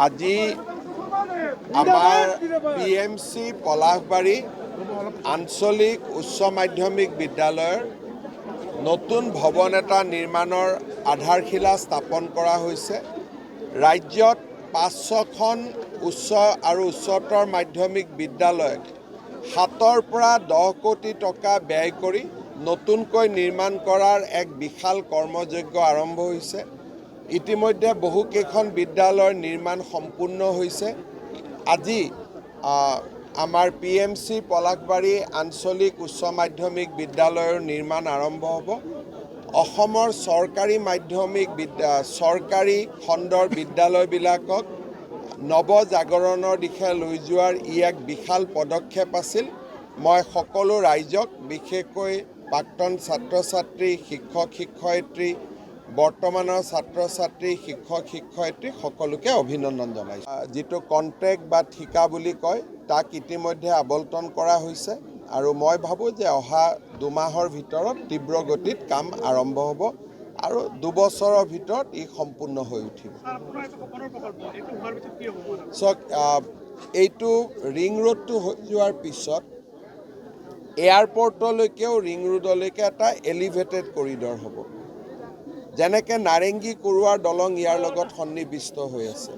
আজি আমাৰ PMC পলাশবাৰী আঞ্চলিক উচ্চ মাধ্যমিক বিদ্যালয়ৰ নতুন ভৱন এটা নিৰ্মাণৰ আধাৰশিলা স্থাপন কৰা হৈছে। ৰাজ্যত ৫-৬খন উচ্চ আৰু উচ্চতৰ মাধ্যমিক বিদ্যালয়ত ৭ৰ পৰা ১০ কোটি টকা ব্যয় কৰি নতুনকৈ নিৰ্মাণ কৰাৰ এক বিশাল কৰ্মযজ্ঞ আৰম্ভ হৈছে। ইতিমধ্যে বহুকেইখন বিদ্যালয়ৰ নিৰ্মাণ সম্পূৰ্ণ হৈছে। আজি আমাৰ PMC পলাশবাৰী আঞ্চলিক উচ্চ মাধ্যমিক বিদ্যালয়ৰ নিৰ্মাণ আৰম্ভ হ'ব। অসমৰ চৰকাৰী খণ্ডৰ বিদ্যালয়বিলাকক নৱজাগৰণৰ দিশে লৈ যোৱাৰ ই এক বিশাল পদক্ষেপ আছিল। মই সকলো ৰাইজক, বিশেষকৈ প্ৰাক্তন ছাত্ৰ-ছাত্ৰী, শিক্ষক-শিক্ষয়িত্ৰী, বৰ্তমানৰ ছাত্ৰ-ছাত্ৰী, শিক্ষক-শিক্ষয়িত্ৰী সকলোকে অভিনন্দন জনাইছোঁ। যিটো কণ্ট্ৰেক্ট বা ঠিকা বুলি কয় তাক ইতিমধ্যে আবণ্টন কৰা হৈছে আৰু মই ভাবোঁ যে অহা 2 মাহৰ ভিতৰত তীব্ৰ গতিত কাম আৰম্ভ হ'ব আৰু 2 বছৰৰ ভিতৰত ই সম্পূৰ্ণ হৈ উঠিব। চাওক, এইটো ৰিং ৰোডটো হৈ যোৱাৰ পিছত এয়াৰপৰ্টলৈকেও ৰিং ৰোডলৈকে এটা এলিভেটেড কৰিডৰ হ'ব। যেনেকৈ নাৰেংগী কৰোৱাৰ দলং ইয়াৰ লগত সন্নিৱিষ্ট হৈ আছে।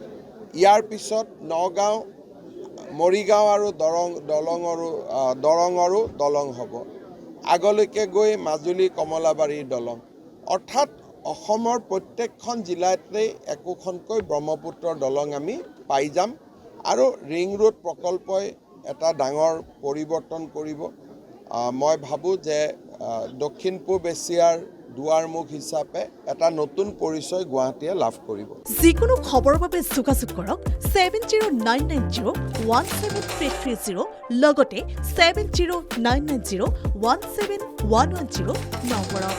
ইয়াৰ পিছত নগাঁও, মৰিগাঁও আৰু দৰঙৰো দলং হ'ব। আগলৈকে গৈ মাজুলী কমলাবাৰীৰ দলং। অৰ্থাৎ অসমৰ প্ৰত্যেকখন জিলাতেই একোখনকৈ ব্ৰহ্মপুত্ৰৰ দলং আমি পাই যাম আৰু ৰিং ৰোড প্ৰকল্পই এটা ডাঙৰ পৰিৱৰ্তন কৰিব। মই ভাবোঁ যে দক্ষিণ পূব এছিয়াৰ দুৱাৰমুখ হিচাপে এটা নতুন পৰিচয় গুৱাহাটীয়ে লাভ কৰিব। যিকোনো খবৰৰ বাবে যোগাযোগ কৰক 7099017330 লগতে 7099017110 নম্বৰত।